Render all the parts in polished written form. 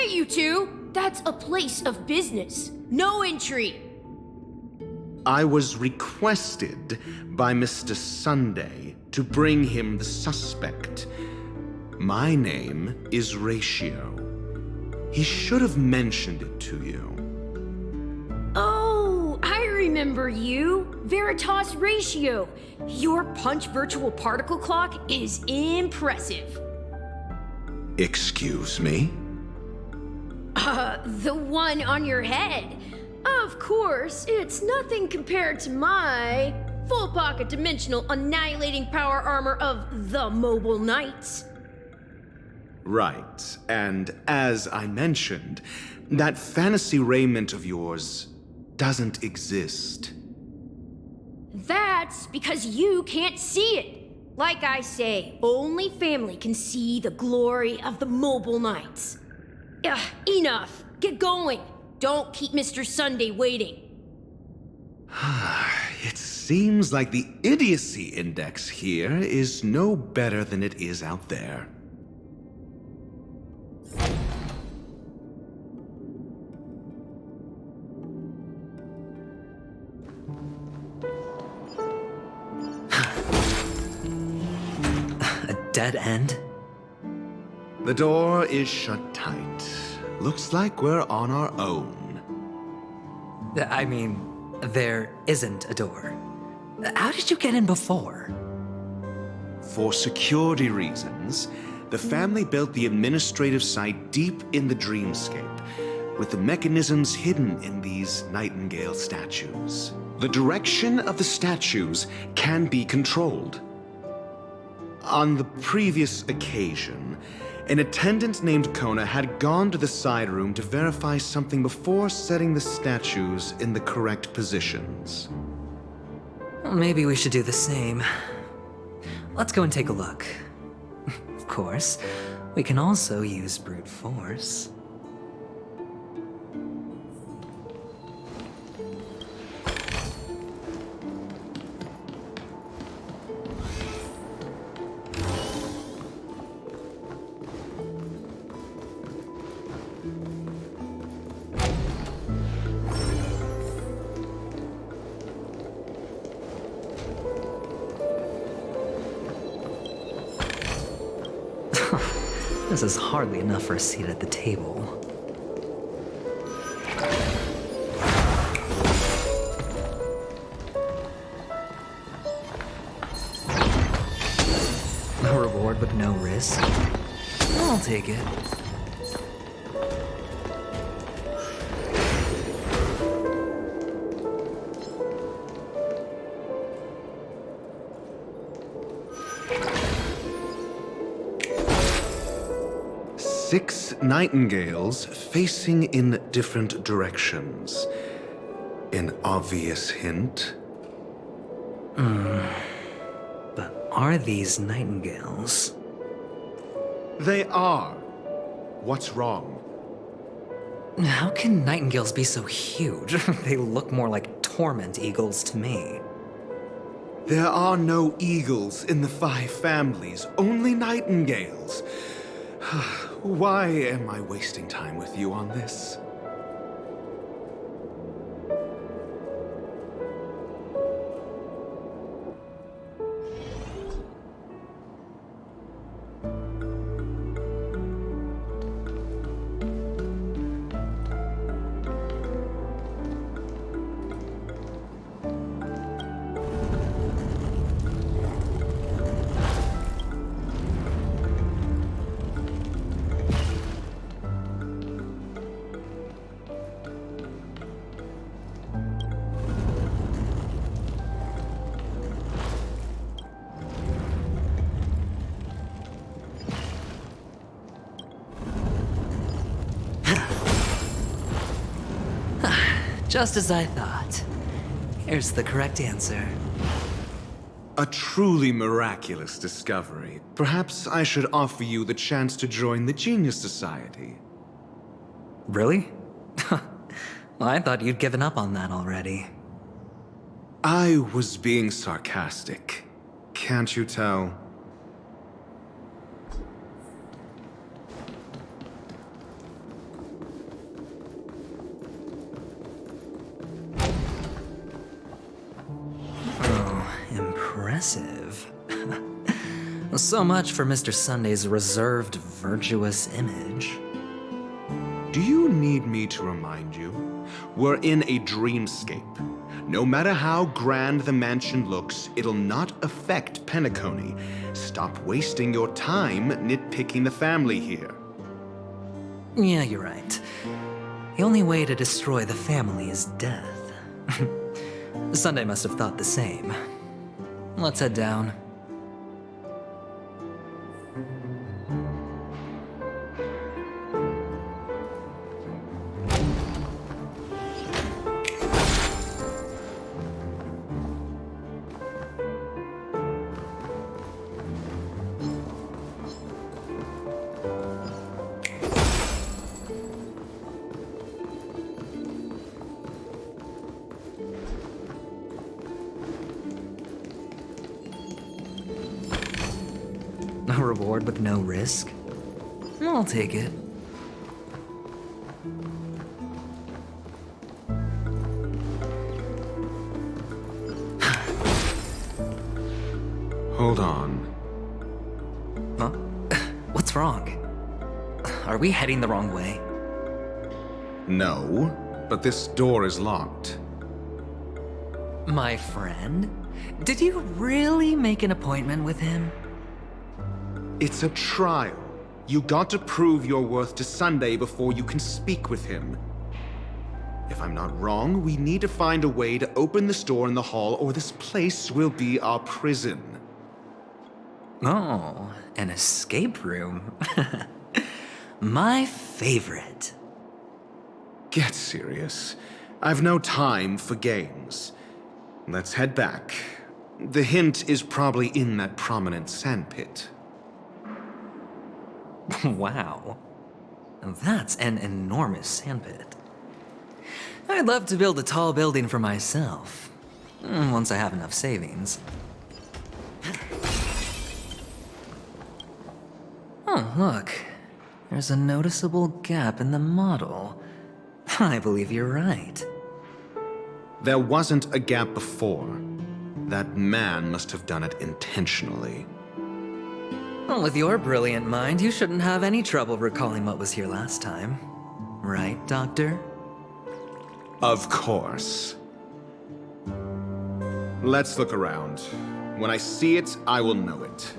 Hey, you two! That's a place of business. No entry! I was requested by Mr. Sunday to bring him the suspect. My name is Ratio. He should have mentioned it to you. Oh, I remember you. Veritas Ratio. Your punch virtual particle clock is impressive. Excuse me? The one on your head. Of course, it's nothing compared to my full pocket dimensional annihilating power armor of the Mobile Knights. Right, and as I mentioned, that fantasy raiment of yours doesn't exist. That's because you can't see it. Like I say, only family can see the glory of the Mobile Knights. Ugh, enough. Get going. Don't keep Mr. Sunday waiting. It seems like the idiocy index here is no better than it is out there. A dead end? The door is shut tight. Looks like we're on our own. I mean, there isn't a door. How did you get in before? For security reasons, the family built the administrative site deep in the dreamscape, with the mechanisms hidden in these Nightingale statues. The direction of the statues can be controlled. On the previous occasion, an attendant named Kona had gone to the side room to verify something before setting the statues in the correct positions. Well, maybe we should do the same. Let's go and take a look. Of course, we can also use brute force. This is hardly enough for a seat at the table. A reward with no risk? I'll take it. Six nightingales facing in different directions. An obvious hint. But are these nightingales? They are. What's wrong? How can nightingales be so huge? They look more like torment eagles to me. There are no eagles in the five families, only nightingales. Why am I wasting time with you on this? Just as I thought. Here's the correct answer. A truly miraculous discovery. Perhaps I should offer you the chance to join the Genius Society. Really? Well, I thought you'd given up on that already. I was being sarcastic. Can't you tell? impressive. So much for Mr. Sunday's reserved, virtuous image. Do you need me to remind you? We're in a dreamscape. No matter how grand the mansion looks, it'll not affect Penacony. Stop wasting your time nitpicking the family here. Yeah, you're right. The only way to destroy the family is death. Sunday must have thought the same. Let's head down. A reward with no risk? I'll take it. Hold on. Huh? What's wrong? Are we heading the wrong way? No, but this door is locked. My friend? Did you really make an appointment with him? It's a trial. You got to prove your worth to Sunday before you can speak with him. If I'm not wrong, we need to find a way to open this door in the hall, or this place will be our prison. Oh, an escape room. My favorite. Get serious. I've no time for games. Let's head back. The hint is probably in that prominent sandpit. Wow. That's an enormous sandpit. I'd love to build a tall building for myself. Once I have enough savings. Oh, look. There's a noticeable gap in the model. I believe you're right. There wasn't a gap before. That man must have done it intentionally. Well, with your brilliant mind, you shouldn't have any trouble recalling what was here last time. Right, Doctor? Of course. Let's look around. When I see it, I will know it.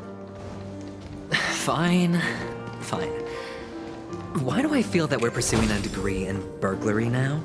Fine. Fine. Why do I feel that we're pursuing a degree in burglary now?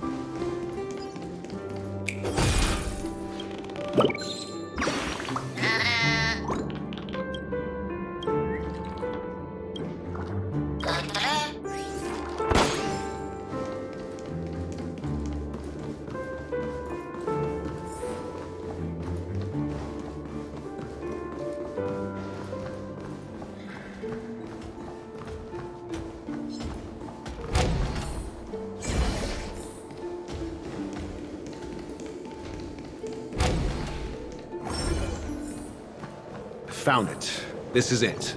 Found it. This is it.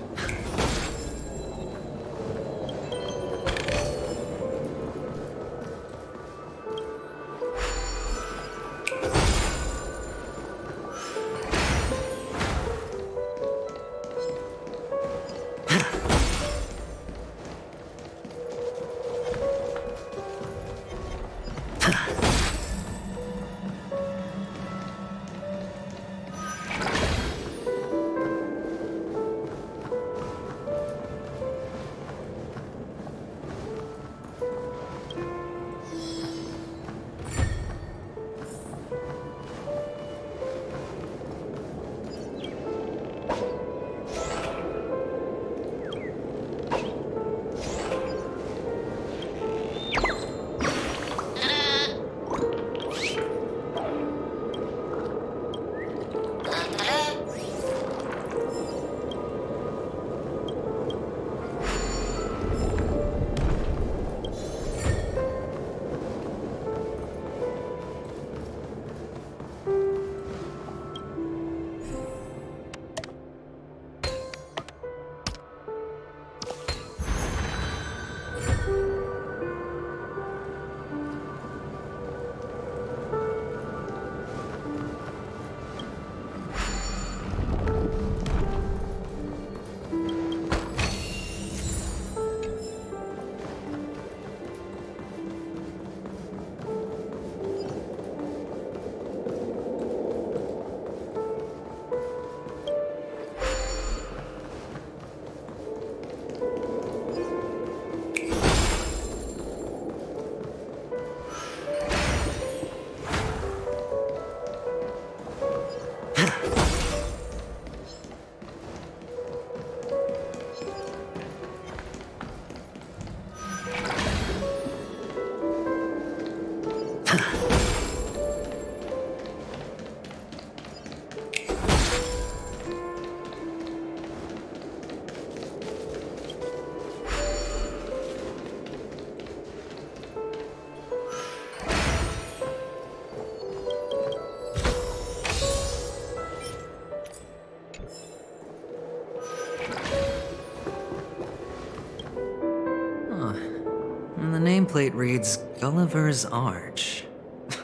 nameplate reads Gulliver's Arch.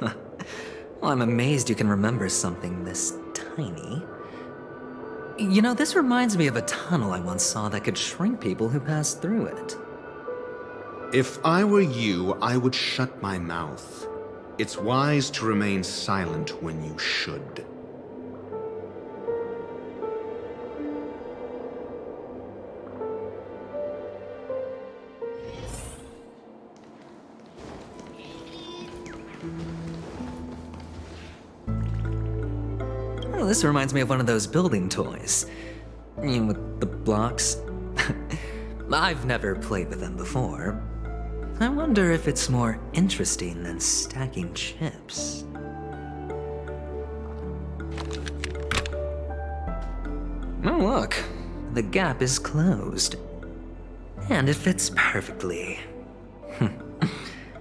Well, I'm amazed you can remember something this tiny. You know, this reminds me of a tunnel I once saw that could shrink people who passed through it. If I were you, I would shut my mouth. It's wise to remain silent when you should. Oh, this reminds me of one of those building toys. You know, with the blocks. I've never played with them before. I wonder if it's more interesting than stacking chips. Oh, look. The gap is closed. And it fits perfectly.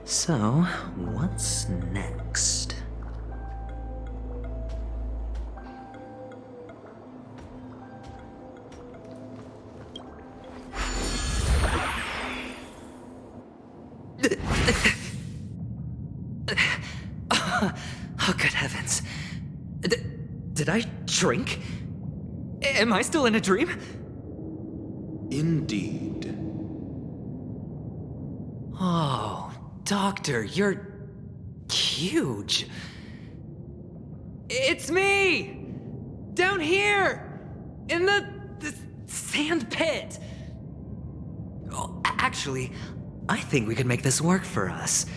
So, what's next? Oh, good heavens. Did I drink? Am I still in a dream? Indeed. Oh, Doctor, you're huge. It's me! Down here! In the sand pit! Oh, actually, I think we could make this work for us.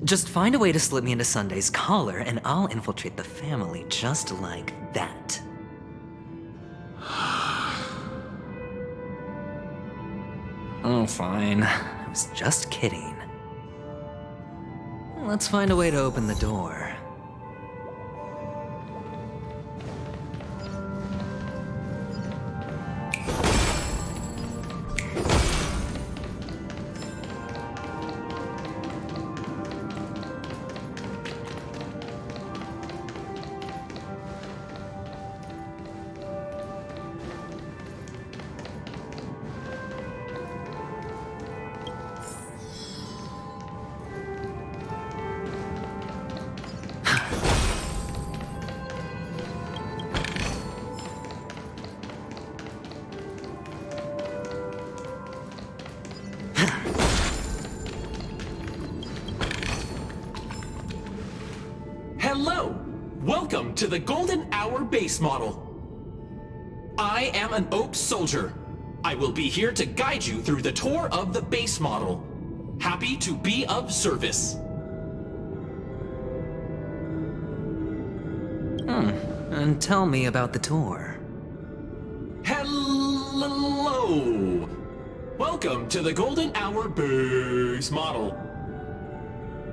Just find a way to slip me into Sunday's collar, and I'll infiltrate the family just like that. Oh, fine. I was just kidding. Let's find a way to open the door. Hello! Welcome to the Golden Hour base model. I am an Oak Soldier. I will be here to guide you through the tour of the base model. Happy to be of service. And tell me about the tour. Hello! Welcome to the Golden Hour base model.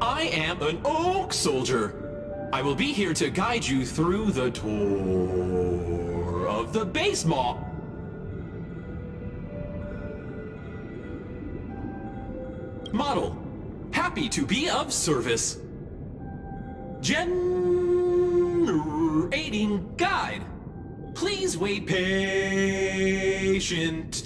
I am an Oak Soldier. I will be here to guide you through the tour of the base model. Happy to be of service. Generating guide. Please wait patient.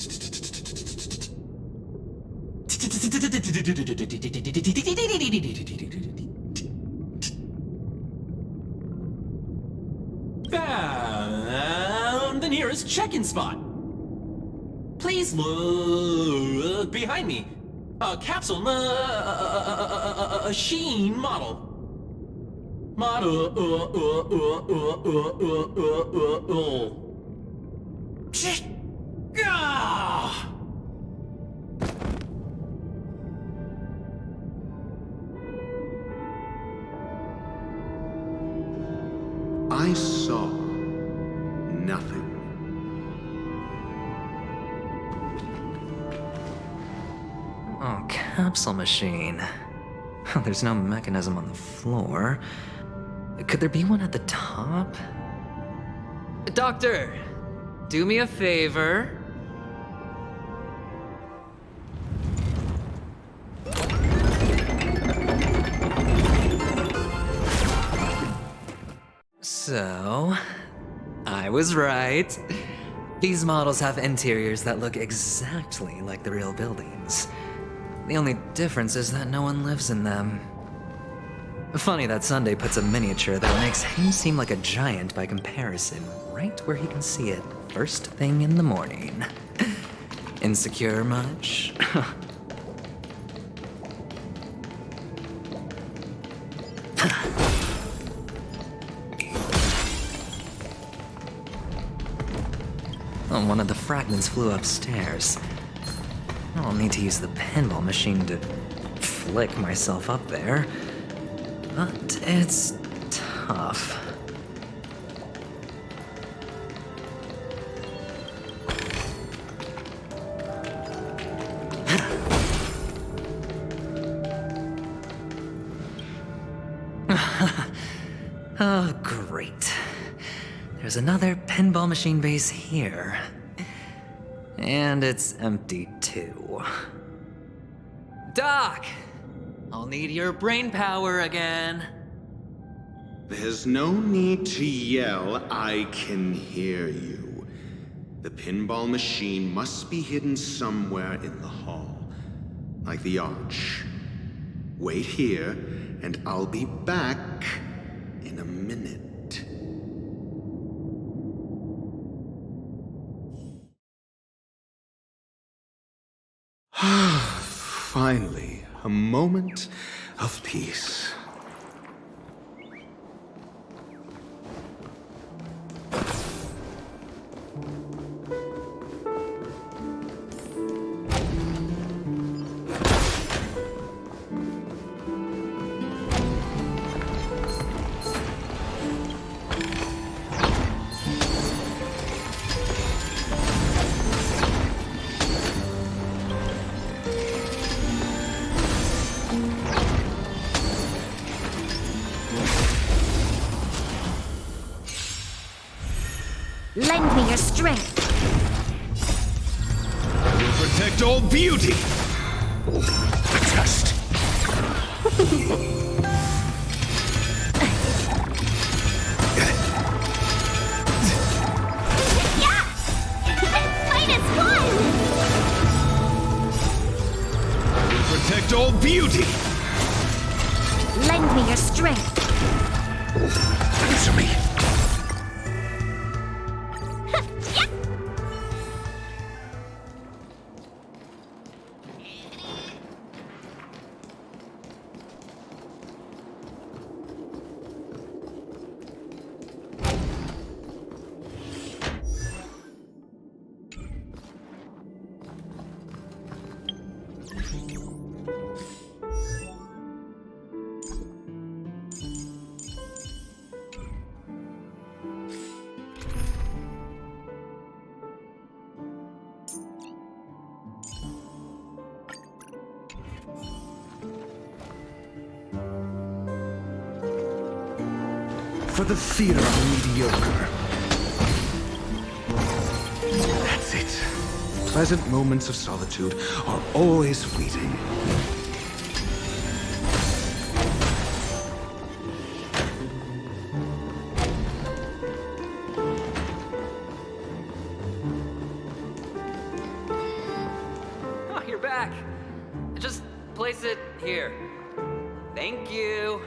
Found the nearest check-in spot. Please look behind me. A capsule machine model. I saw nothing. Oh, capsule machine. There's no mechanism on the floor. Could there be one at the top? Doctor, do me a favor. So, I was right. These models have interiors that look exactly like the real buildings. The only difference is that no one lives in them. Funny that Sunday puts a miniature that makes him seem like a giant by comparison, right where he can see it first thing in the morning. Insecure much? Oh, one of the fragments flew upstairs. I'll need to use the pinball machine to flick myself up there. But it's tough. Oh, great. There's another pinball machine base here. And it's empty too. Doc! I'll need your brain power again. There's no need to yell, I can hear you. The pinball machine must be hidden somewhere in the hall, like the arch. Wait here, and I'll be back in a minute. Finally, a moment of peace. Lend me your strength. I will protect all beauty. A test. Yeah! -1! I will protect all beauty. Lend me your strength. Answer me. For the fear of the mediocre. That's it. Pleasant moments of solitude are always fleeting. Oh, you're back. Just place it here. Thank you.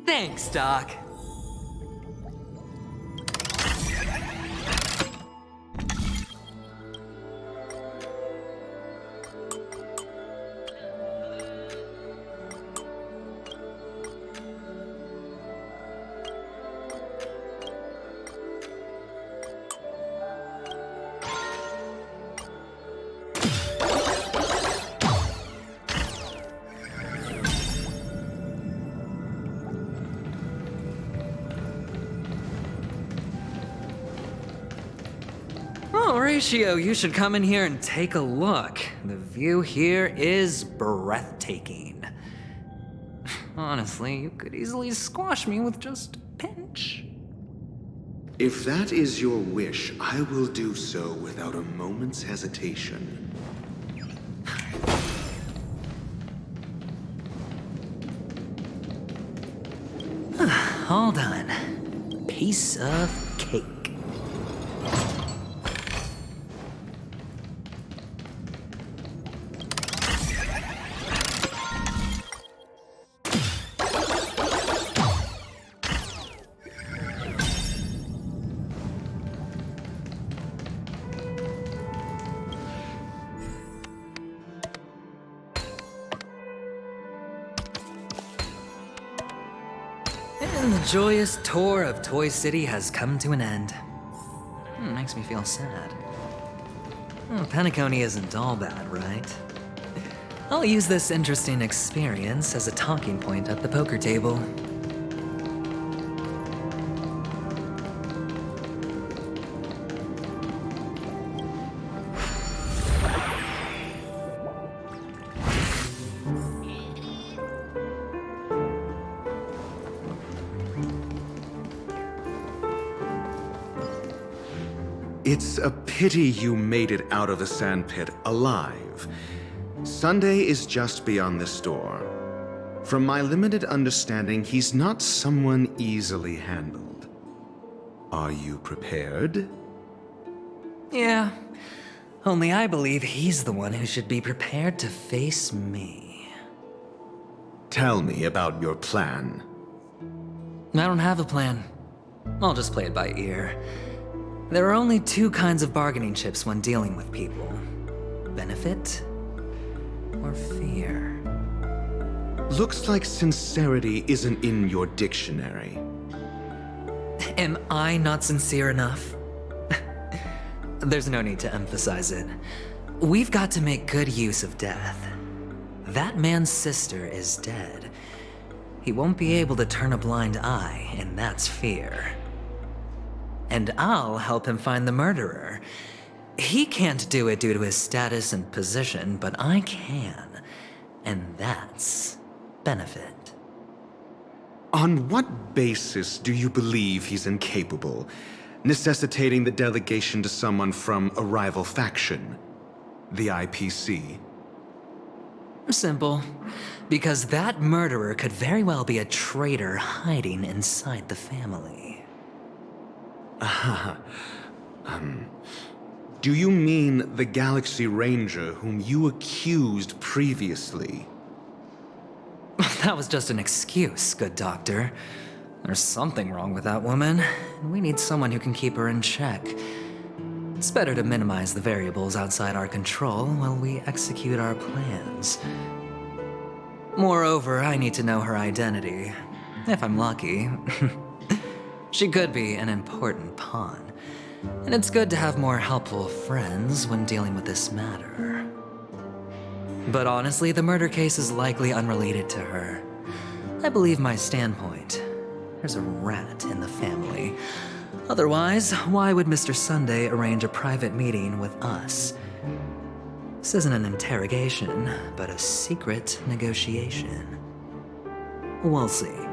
Thanks, Doc. Oh, Horatio, you should come in here and take a look. The view here is breathtaking. Honestly, you could easily squash me with just a pinch. If that is your wish, I will do so without a moment's hesitation. All done. Piece of cake. And the joyous tour of Toy City has come to an end. Makes me feel sad. Penacony isn't all bad, right? I'll use this interesting experience as a talking point at the poker table. It's a pity you made it out of the sandpit alive. Sunday is just beyond this door. From my limited understanding, he's not someone easily handled. Are you prepared? Yeah, only I believe he's the one who should be prepared to face me. Tell me about your plan. I don't have a plan. I'll just play it by ear. There are only two kinds of bargaining chips when dealing with people. Benefit or fear. Looks like sincerity isn't in your dictionary. Am I not sincere enough? There's no need to emphasize it. We've got to make good use of death. That man's sister is dead. He won't be able to turn a blind eye, and that's fear. And I'll help him find the murderer. He can't do it due to his status and position, but I can. And that's benefit. On what basis do you believe he's incapable, necessitating the delegation to someone from a rival faction? The IPC? Simple. Because that murderer could very well be a traitor hiding inside the family. Do you mean the Galaxy Ranger whom you accused previously? That was just an excuse, good doctor. There's something wrong with that woman, and we need someone who can keep her in check. It's better to minimize the variables outside our control while we execute our plans. Moreover, I need to know her identity. If I'm lucky. She could be an important pawn. And it's good to have more helpful friends when dealing with this matter. But honestly, the murder case is likely unrelated to her. I believe my standpoint. There's a rat in the family. Otherwise, why would Mr. Sunday arrange a private meeting with us? This isn't an interrogation, but a secret negotiation. We'll see.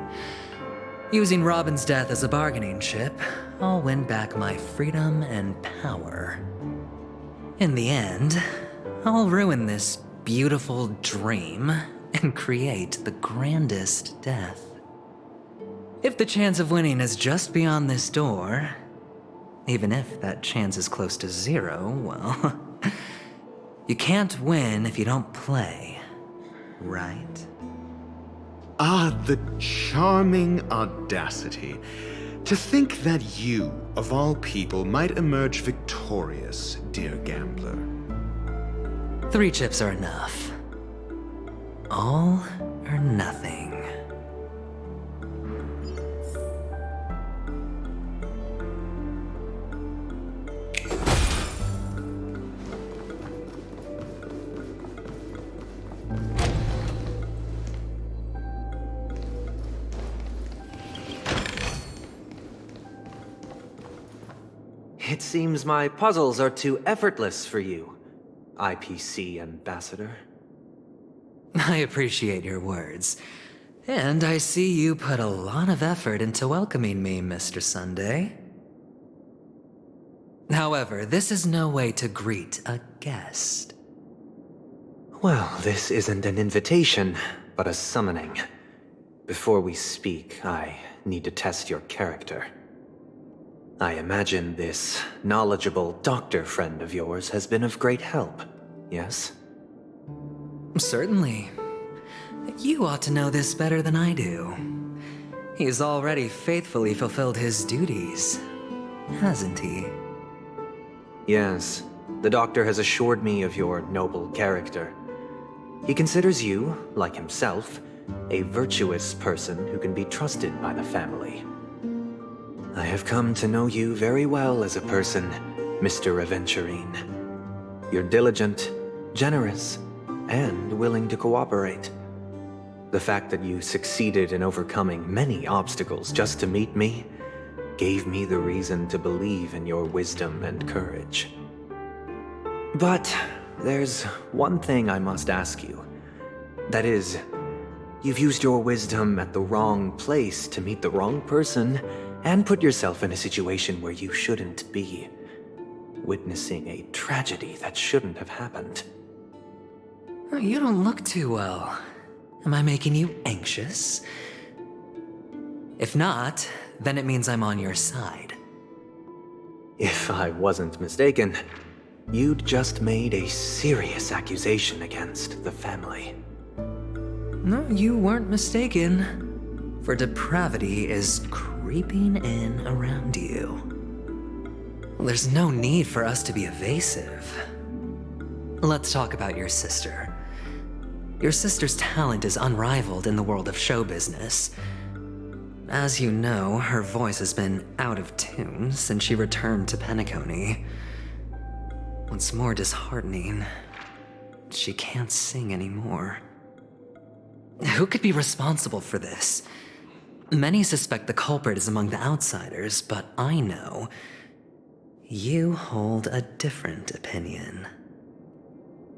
Using Robin's death as a bargaining chip, I'll win back my freedom and power. In the end, I'll ruin this beautiful dream and create the grandest death. If the chance of winning is just beyond this door, even if that chance is close to zero, well, you can't win if you don't play, right? Ah, the charming audacity. To think that you, of all people, might emerge victorious, dear gambler. 3 chips are enough. All or nothing. It seems my puzzles are too effortless for you, IPC Ambassador. I appreciate your words. And I see you put a lot of effort into welcoming me, Mr. Sunday. However, this is no way to greet a guest. Well, this isn't an invitation, but a summoning. Before we speak, I need to test your character. I imagine this knowledgeable doctor friend of yours has been of great help, yes? Certainly. You ought to know this better than I do. He's already faithfully fulfilled his duties, hasn't he? Yes, the doctor has assured me of your noble character. He considers you, like himself, a virtuous person who can be trusted by the family. I have come to know you very well as a person, Mr. Aventurine. You're diligent, generous, and willing to cooperate. The fact that you succeeded in overcoming many obstacles just to meet me gave me the reason to believe in your wisdom and courage. But there's one thing I must ask you. That is, you've used your wisdom at the wrong place to meet the wrong person and put yourself in a situation where you shouldn't be, witnessing a tragedy that shouldn't have happened. You don't look too well. Am I making you anxious? If not, then it means I'm on your side. If I wasn't mistaken, you'd just made a serious accusation against the family. No, you weren't mistaken. For depravity is creeping in around you. There's no need for us to be evasive. Let's talk about your sister. Your sister's talent is unrivaled in the world of show business. As you know, her voice has been out of tune since she returned to Penacony. What's more disheartening, she can't sing anymore. Who could be responsible for this? Many suspect the culprit is among the outsiders, but I know you hold a different opinion.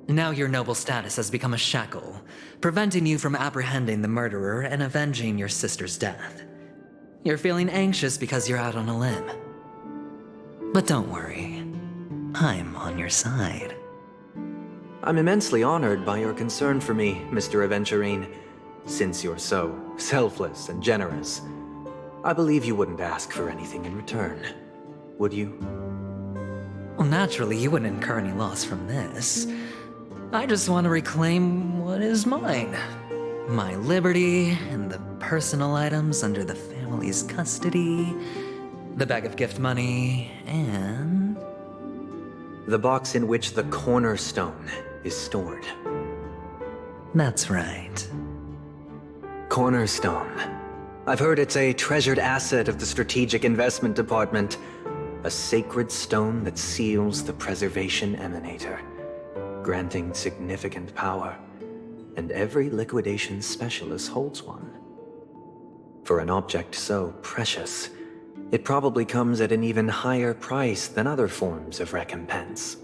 Now your noble status has become a shackle, preventing you from apprehending the murderer and avenging your sister's death. You're feeling anxious because you're out on a limb. But don't worry, I'm on your side. I'm immensely honored by your concern for me, Mr. Aventurine. Since you're so selfless and generous, I believe you wouldn't ask for anything in return, would you? Well, naturally, you wouldn't incur any loss from this. I just want to reclaim what is mine. My liberty and the personal items under the family's custody, the bag of gift money, and... the box in which the cornerstone is stored. That's right. Cornerstone. I've heard it's a treasured asset of the Strategic Investment Department. A sacred stone that seals the Preservation Emanator, granting significant power, and every liquidation specialist holds one. For an object so precious, it probably comes at an even higher price than other forms of recompense.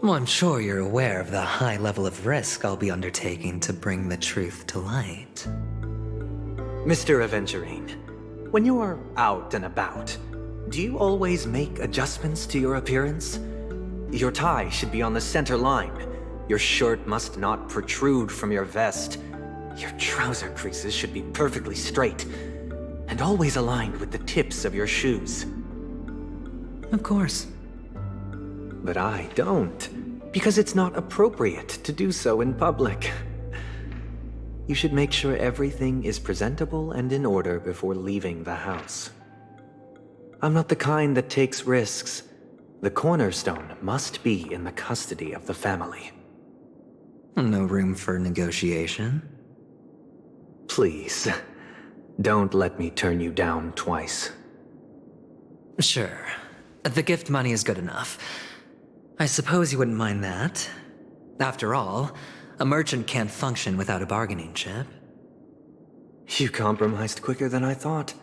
Well, I'm sure you're aware of the high level of risk I'll be undertaking to bring the truth to light. Mr. Aventurine, when you're out and about, do you always make adjustments to your appearance? Your tie should be on the center line. Your shirt must not protrude from your vest. Your trouser creases should be perfectly straight, and always aligned with the tips of your shoes. Of course. But I don't, because it's not appropriate to do so in public. You should make sure everything is presentable and in order before leaving the house. I'm not the kind that takes risks. The cornerstone must be in the custody of the family. No room for negotiation. Please, don't let me turn you down twice. Sure. The gift money is good enough. I suppose you wouldn't mind that. After all, a merchant can't function without a bargaining chip. You compromised quicker than I thought.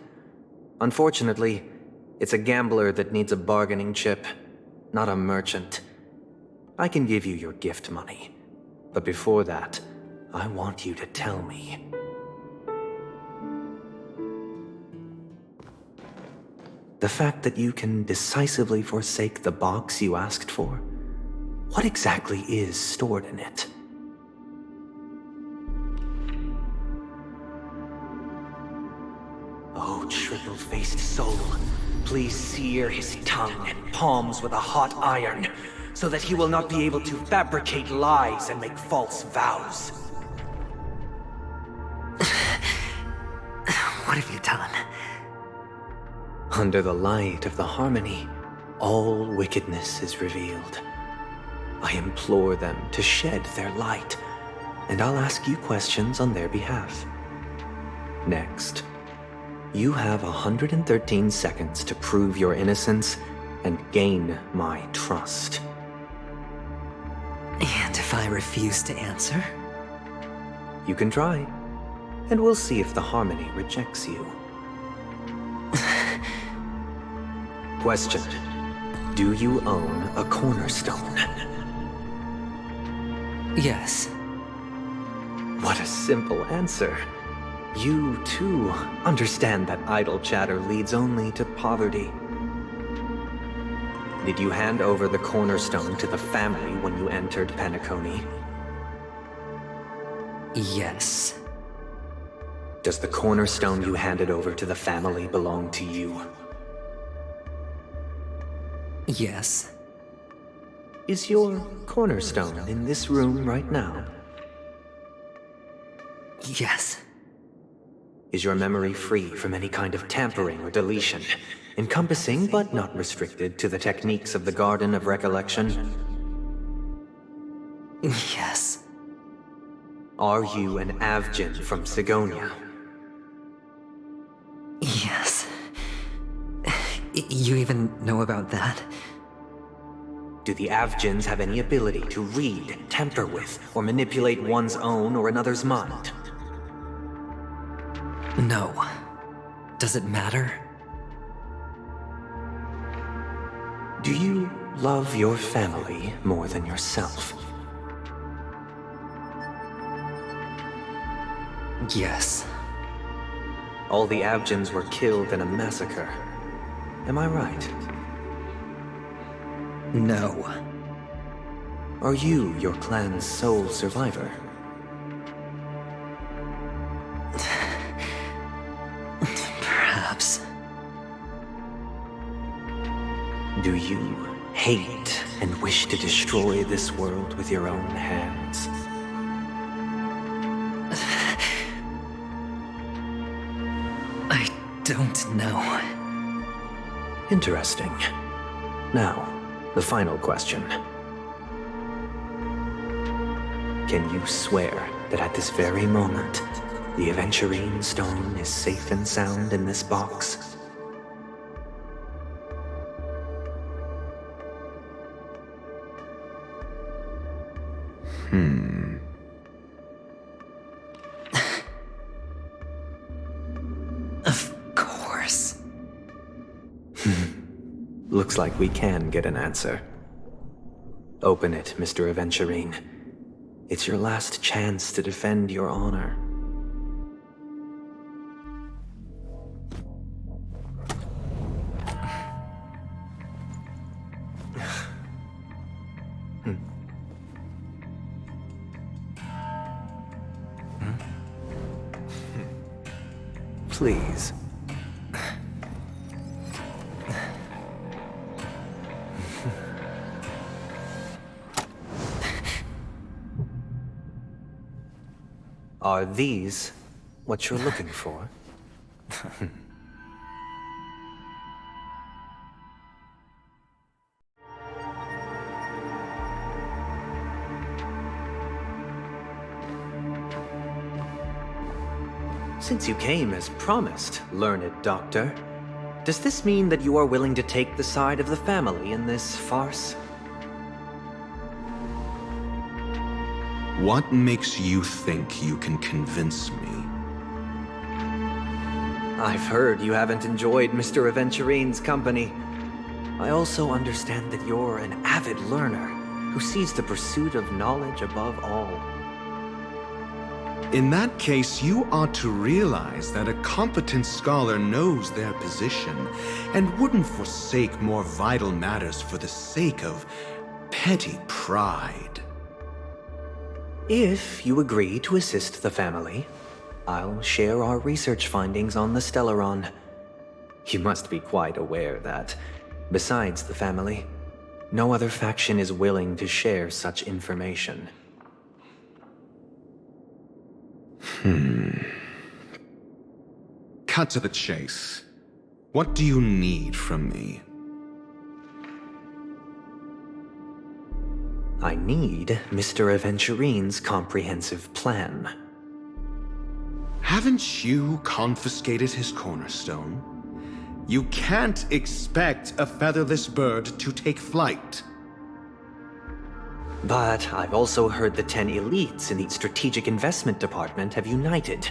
Unfortunately, it's a gambler that needs a bargaining chip, not a merchant. I can give you your gift money, but before that, I want you to tell me. The fact that you can decisively forsake the box you asked for, what exactly is stored in it? two-faced soul, please sear his tongue and palms with a hot iron, so that he will not be able to fabricate lies and make false vows. What have you done? Under the light of the harmony, all wickedness is revealed. I implore them to shed their light, and I'll ask you questions on their behalf. Next, you have 113 seconds to prove your innocence and gain my trust. And if I refuse to answer? You can try, and we'll see if the harmony rejects you. Question: do you own a cornerstone? Yes. What a simple answer. You, too, understand that idle chatter leads only to poverty. Did you hand over the cornerstone to the family when you entered Penacony? Yes. Does the cornerstone you handed over to the family belong to you? Yes. Is your cornerstone in this room right now? Yes. Is your memory free from any kind of tampering or deletion, encompassing but not restricted to the techniques of the Garden of Recollection? Yes. Are you an Avgin from Sigonia? Yes. You even know about that? Do the Avgins have any ability to read, tamper with, or manipulate one's own or another's mind? No. Does it matter? Do you love your family more than yourself? Yes. All the Avgins were killed in a massacre. Am I right? No. Are you your clan's sole survivor? Perhaps. Do you hate and wish to destroy this world with your own hands? I don't know. Interesting. Now, the final question. Can you swear that at this very moment, the Aventurine Stone is safe and sound in this box? Of course. Looks like we can get an answer. Open it, Mr. Aventurine. It's your last chance to defend your honor. Please. Are these what you're looking for? Since you came as promised, learned doctor, does this mean that you are willing to take the side of the family in this farce? What makes you think you can convince me? I've heard you haven't enjoyed Mr. Aventurine's company. I also understand that you're an avid learner who sees the pursuit of knowledge above all. In that case, you ought to realize that a competent scholar knows their position and wouldn't forsake more vital matters for the sake of petty pride. If you agree to assist the family, I'll share our research findings on the Stellaron. You must be quite aware that, besides the family, no other faction is willing to share such information. Cut to the chase. What do you need from me? I need Mr. Aventurine's comprehensive plan. Haven't you confiscated his cornerstone? You can't expect a featherless bird to take flight. But I've also heard the 10 elites in the Strategic Investment Department have united,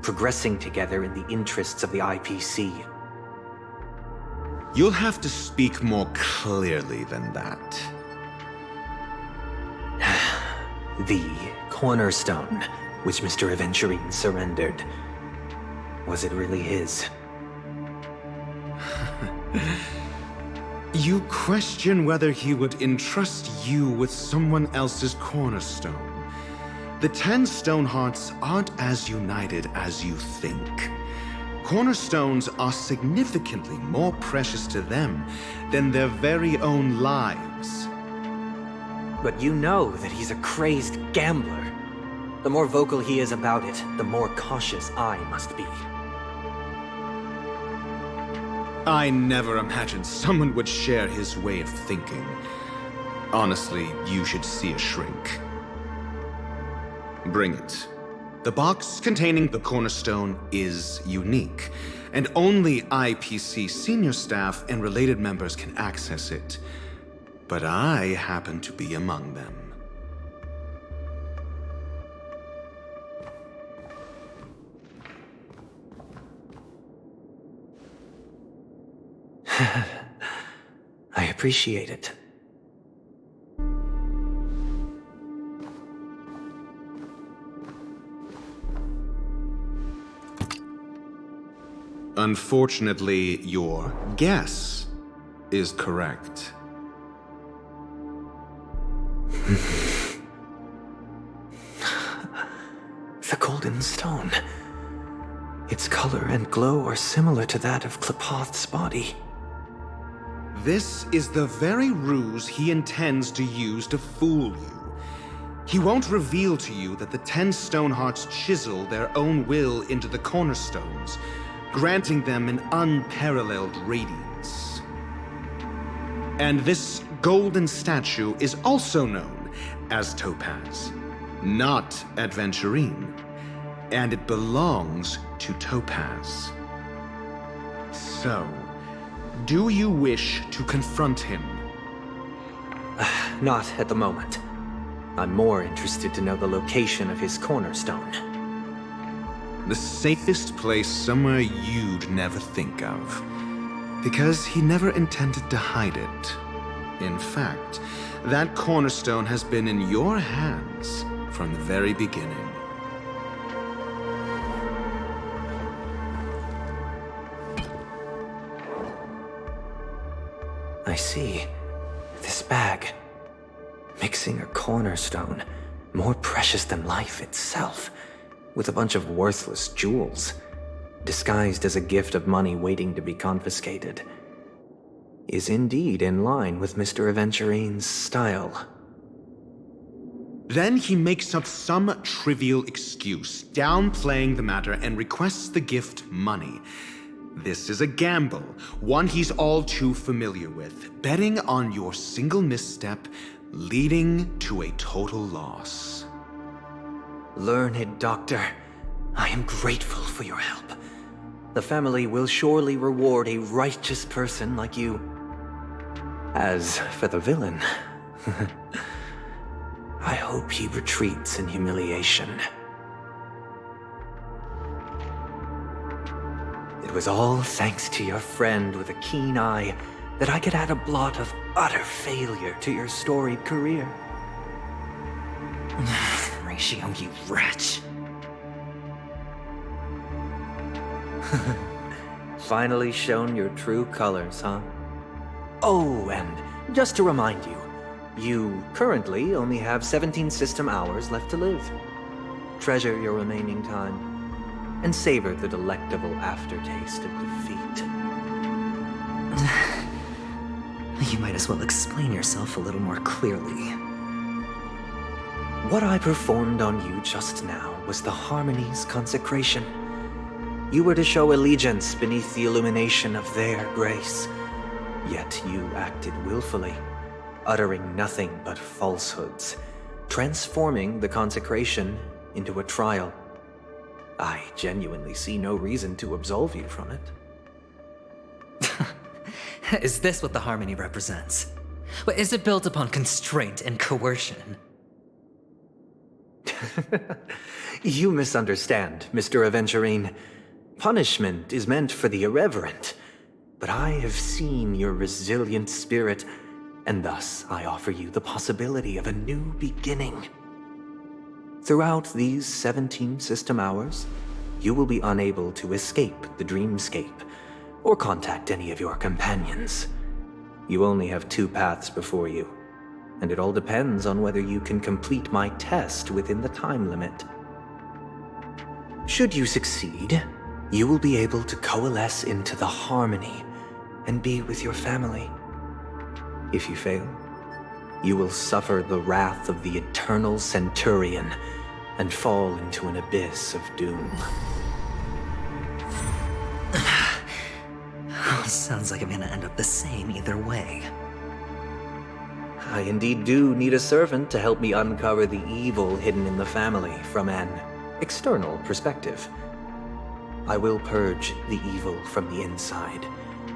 progressing together in the interests of the IPC. You'll have to speak more clearly than that. The cornerstone, which Mr. Aventurine surrendered. Was it really his? You question whether he would entrust you with someone else's cornerstone. The 10 Stonehearts aren't as united as you think. Cornerstones are significantly more precious to them than their very own lives. But you know that he's a crazed gambler. The more vocal he is about it, the more cautious I must be. I never imagined someone would share his way of thinking. Honestly, you should see a shrink. Bring it. The box containing the cornerstone is unique, and only IPC senior staff and related members can access it. But I happen to be among them. I appreciate it. Unfortunately, your guess is correct. The Golden Stone. Its color and glow are similar to that of Klepoth's body. This is the very ruse he intends to use to fool you. He won't reveal to you that the 10 Stonehearts chisel their own will into the cornerstones, granting them an unparalleled radiance. And this golden statue is also known as Topaz, not Adventurine, and it belongs to Topaz. So, do you wish to confront him? Not at the moment. I'm more interested to know the location of his cornerstone. The safest place somewhere you'd never think of. Because he never intended to hide it. In fact, that cornerstone has been in your hands from the very beginning. I see. This bag. Mixing a cornerstone, more precious than life itself, with a bunch of worthless jewels, disguised as a gift of money waiting to be confiscated, is indeed in line with Mr. Aventurine's style. Then he makes up some trivial excuse, downplaying the matter, and requests the gift money. This is a gamble, one he's all too familiar with, betting on your single misstep, leading to a total loss. Learned Doctor, I am grateful for your help. The family will surely reward a righteous person like you. As for the villain, I hope he retreats in humiliation. It was all thanks to your friend with a keen eye that I could add a blot of utter failure to your storied career. Ratio, you wretch. Finally shown your true colors, huh? Oh, and just to remind you, you currently only have 17 system hours left to live. Treasure your remaining time, and savor the delectable aftertaste of defeat. You might as well explain yourself a little more clearly. What I performed on you just now was the Harmony's consecration. You were to show allegiance beneath the illumination of their grace. Yet you acted willfully, uttering nothing but falsehoods, transforming the consecration into a trial. I genuinely see no reason to absolve you from it. Is this what the Harmony represents? But is it built upon constraint and coercion? You misunderstand, Mr. Aventurine. Punishment is meant for the irreverent, but I have seen your resilient spirit, and thus I offer you the possibility of a new beginning. Throughout these 17 system hours, you will be unable to escape the dreamscape or contact any of your companions. You only have 2 paths before you, and it all depends on whether you can complete my test within the time limit. Should you succeed, you will be able to coalesce into the Harmony and be with your family. If you fail, you will suffer the wrath of the Eternal Centurion and fall into an abyss of doom. Sounds like I'm gonna end up the same either way. I indeed do need a servant to help me uncover the evil hidden in the family from an external perspective. I will purge the evil from the inside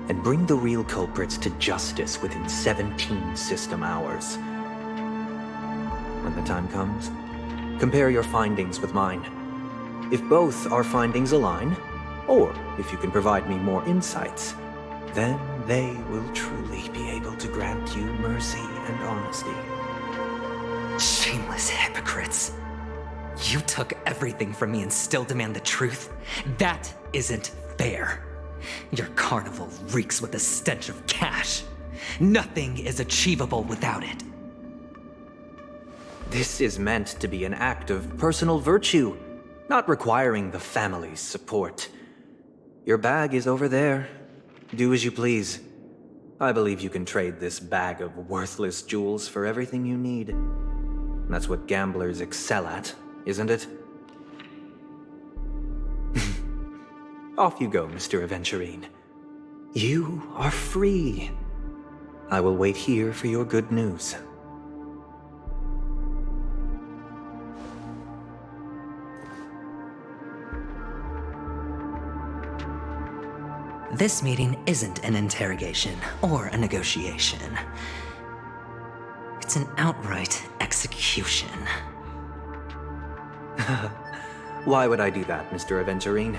and bring the real culprits to justice within 17 system hours. When the time comes, compare your findings with mine. If both our findings align, or if you can provide me more insights, then they will truly be able to grant you mercy and honesty. Shameless hypocrites. You took everything from me and still demand the truth? That isn't fair. Your carnival reeks with the stench of cash. Nothing is achievable without it. This is meant to be an act of personal virtue, not requiring the family's support. Your bag is over there. Do as you please. I believe you can trade this bag of worthless jewels for everything you need. That's what gamblers excel at, isn't it? Off you go, Mr. Aventurine. You are free. I will wait here for your good news. This meeting isn't an interrogation or a negotiation. It's an outright execution. Why would I do that, Mr. Aventurine?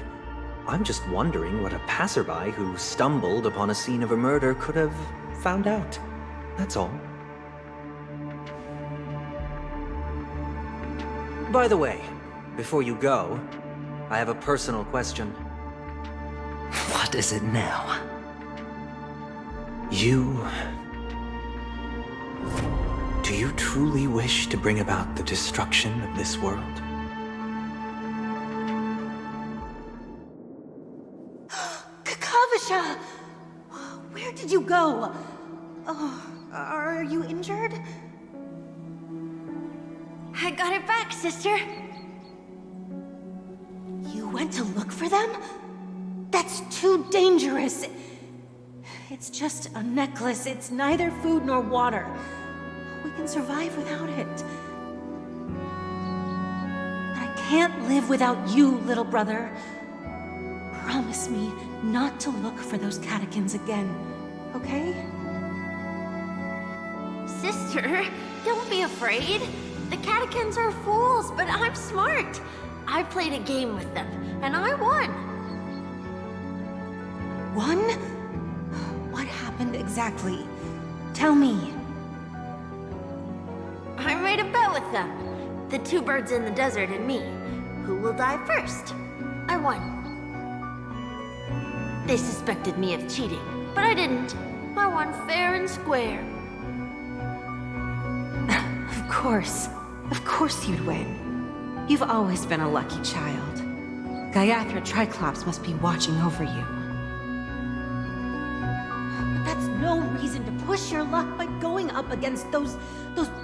I'm just wondering what a passerby who stumbled upon a scene of a murder could have found out. That's all. By the way, before you go, I have a personal question. What is it now? Do you truly wish to bring about the destruction of this world? Kakavasha! Where did you go? Oh, are you injured? I got it back, sister. You went to look for them? That's too dangerous. It's just a necklace. It's neither food nor water. We can survive without it. But I can't live without you, little brother. Promise me not to look for those catechins again, okay? Sister, don't be afraid. The catechins are fools, but I'm smart. I played a game with them, and I won. Won? What happened exactly? Tell me. I made a bet with them. The 2 birds in the desert and me. Who will die first? I won. They suspected me of cheating, but I didn't. I won fair and square. Of course. Of course you'd win. You've always been a lucky child. Gaiathra Triclops must be watching over you. But that's no reason to push your luck by going up against those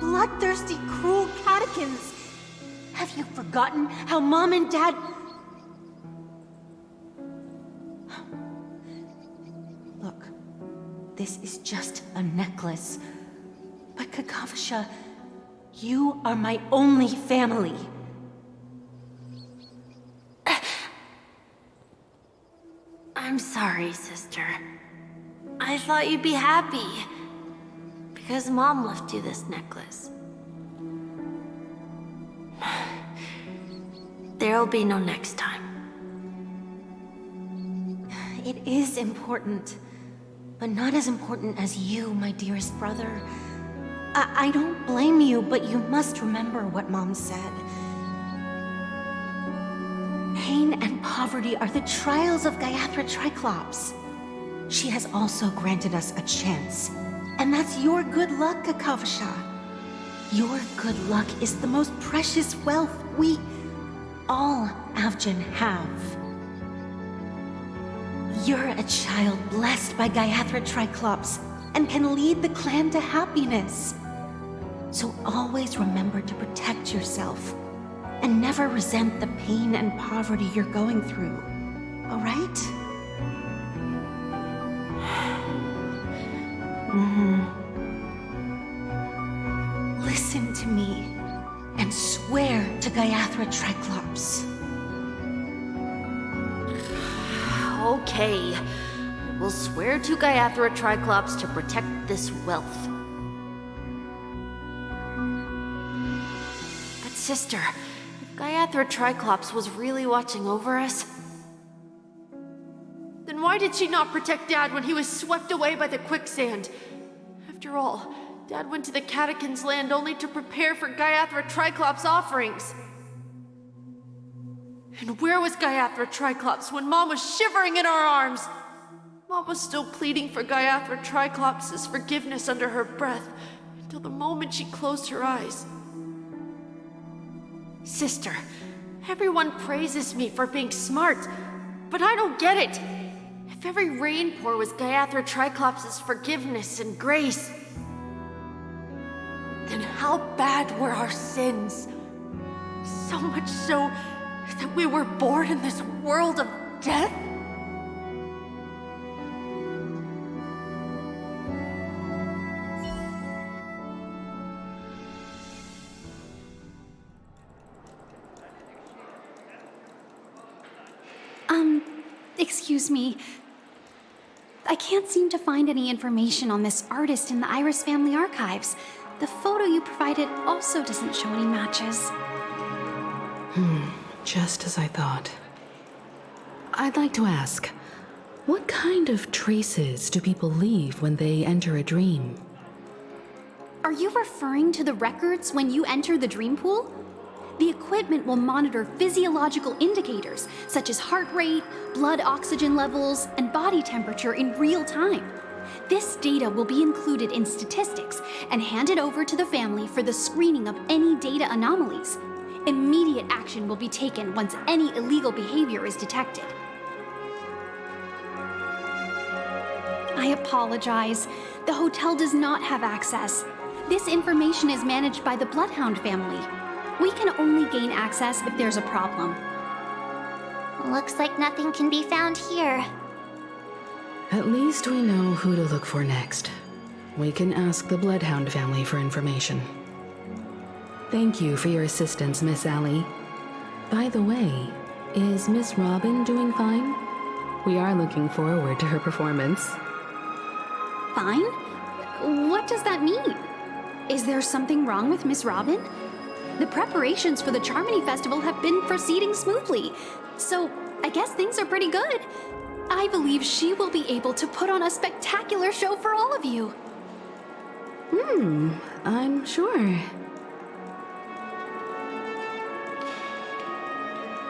bloodthirsty, cruel catechins. Have you forgotten how Mom and Dad... Look, this is just a necklace. But Kakavasha, you are my only family. I'm sorry, sister. I thought you'd be happy. Because Mom left you this necklace. There'll be no next time. It is important, but not as important as you, my dearest brother. I don't blame you, but you must remember what Mom said. Pain and poverty are the trials of Gayathra Triclops. She has also granted us a chance, and that's your good luck, Kakavasha. Your good luck is the most precious wealth we, all Avgin, have. You're a child blessed by Gayathra Triclops and can lead the clan to happiness. So always remember to protect yourself and never resent the pain and poverty you're going through, all right? Listen to me and swear to Gayathra Triclops. Okay. We'll swear to Gayathra Triclops to protect this wealth. But sister, if Gayathra Triclops was really watching over us, then why did she not protect Dad when he was swept away by the quicksand? After all, Dad went to the Catechins' land only to prepare for Gayathra Triclops' offerings. And where was Gayathra Triclops when Mom was shivering in our arms? Mom was still pleading for Gayathra Triclops' forgiveness under her breath until the moment she closed her eyes. Sister, everyone praises me for being smart, but I don't get it. If every rainpour was Gayathra Triclops' forgiveness and grace, then how bad were our sins? So much so that we were born in this world of death? Excuse me. I can't seem to find any information on this artist in the Iris family archives. The photo you provided also doesn't show any matches. Just as I thought. I'd like to ask, what kind of traces do people leave when they enter a dream? Are you referring to the records when you enter the dream pool? The equipment will monitor physiological indicators such as heart rate, blood oxygen levels, and body temperature in real time. This data will be included in statistics and handed over to the family for the screening of any data anomalies. Immediate action will be taken once any illegal behavior is detected. I apologize. The hotel does not have access. This information is managed by the Bloodhound family. We can only gain access if there's a problem. Looks like nothing can be found here. At least we know who to look for next. We can ask the Bloodhound family for information. Thank you for your assistance, Miss Allie. By the way, is Miss Robin doing fine? We are looking forward to her performance. Fine? What does that mean? Is there something wrong with Miss Robin? The preparations for the Charmony Festival have been proceeding smoothly, so I guess things are pretty good. I believe she will be able to put on a spectacular show for all of you. I'm sure.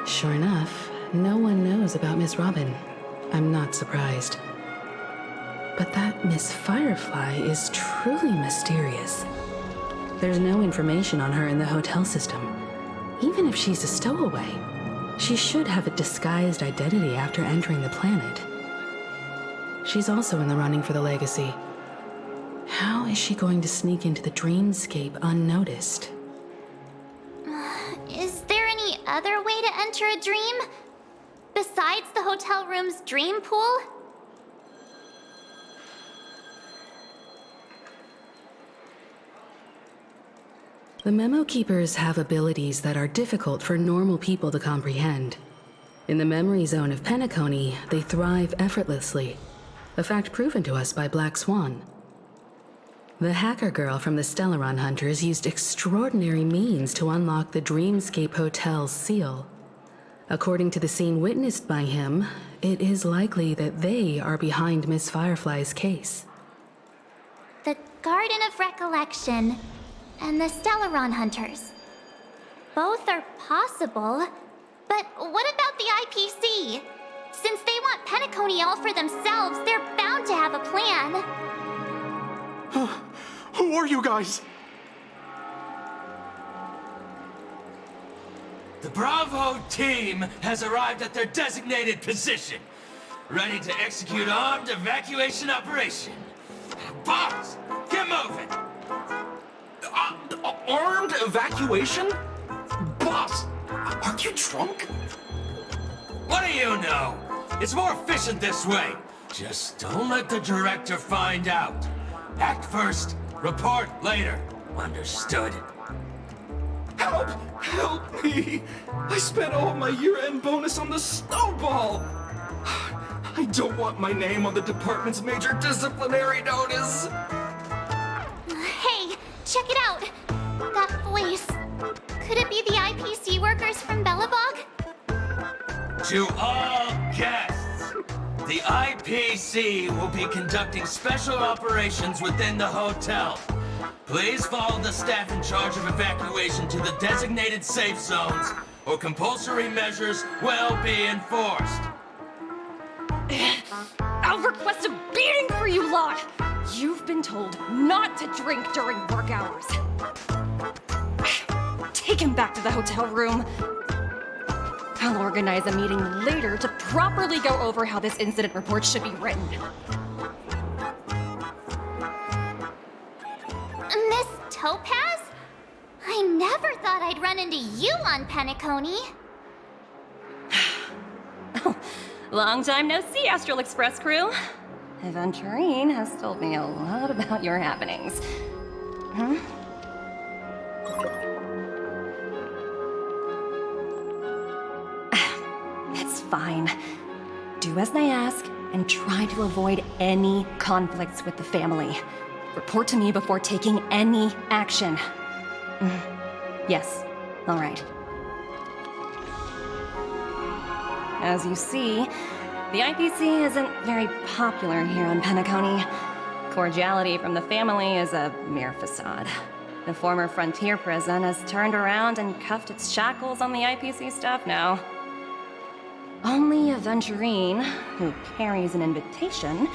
Sure enough, no one knows about Miss Robin. I'm not surprised. But that Miss Firefly is truly mysterious. There's no information on her in the hotel system. Even if she's a stowaway, she should have a disguised identity after entering the planet. She's also in the running for the legacy. How is she going to sneak into the dreamscape unnoticed? Is there any other way to enter a dream? Besides the hotel room's dream pool? The Memo Keepers have abilities that are difficult for normal people to comprehend. In the memory zone of Penacony, they thrive effortlessly, a fact proven to us by Black Swan. The hacker girl from the Stellaron Hunters used extraordinary means to unlock the Dreamscape Hotel's seal. According to the scene witnessed by him, it is likely that they are behind Miss Firefly's case. The Garden of Recollection and the Stellaron Hunters. Both are possible, but what about the IPC? Since they want Penacony all for themselves, they're bound to have a plan. Who are you guys? The Bravo team has arrived at their designated position, ready to execute armed evacuation operation. Boss, get moving! Armed evacuation? Boss, are you drunk? What do you know? It's more efficient this way. Just don't let the director find out. Act first, report later. Understood? Help! Help me! I spent all my year-end bonus on the snowball! I don't want my name on the department's major disciplinary notice! Hey, check it out! That voice. Could it be the IPC workers from Belobog? To all guests, the IPC will be conducting special operations within the hotel. Please follow the staff in charge of evacuation to the designated safe zones, or compulsory measures will be enforced. I'll request a beating for you lot! You've been told not to drink during work hours. Take him back to the hotel room. I'll organize a meeting later to properly go over how this incident report should be written. Miss Topaz? I never thought I'd run into you on Penacony. Long time no see, Astral Express crew. Aventurine has told me a lot about your happenings. Huh? It's fine. Do as they ask and try to avoid any conflicts with the family. Report to me before taking any action. Yes, all right. As you see, the IPC isn't very popular here on Penacony. Cordiality from the family is a mere facade. The former frontier prison has turned around and cuffed its shackles on the IPC staff now. Only Aventurine, who carries an invitation,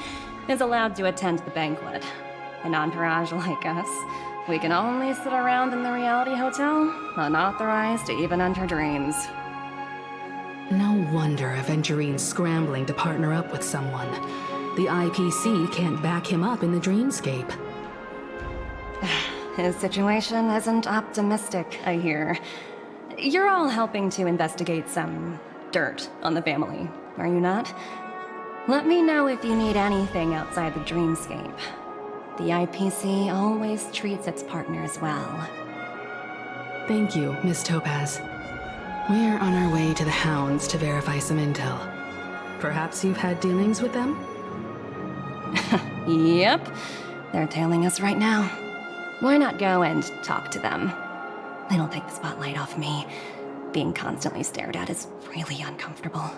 is allowed to attend the banquet. An entourage like us, we can only sit around in the reality hotel, unauthorized to even enter dreams. No wonder Aventurine's scrambling to partner up with someone. The IPC can't back him up in the dreamscape. His situation isn't optimistic, I hear. You're all helping to investigate some dirt on the family, are you not? Let me know if you need anything outside the dreamscape. The IPC always treats its partners well. Thank you, Miss Topaz. We're on our way to the Hounds to verify some intel. Perhaps you've had dealings with them? Yep. They're tailing us right now. Why not go and talk to them? It'll take the spotlight off me. Being constantly stared at is really uncomfortable.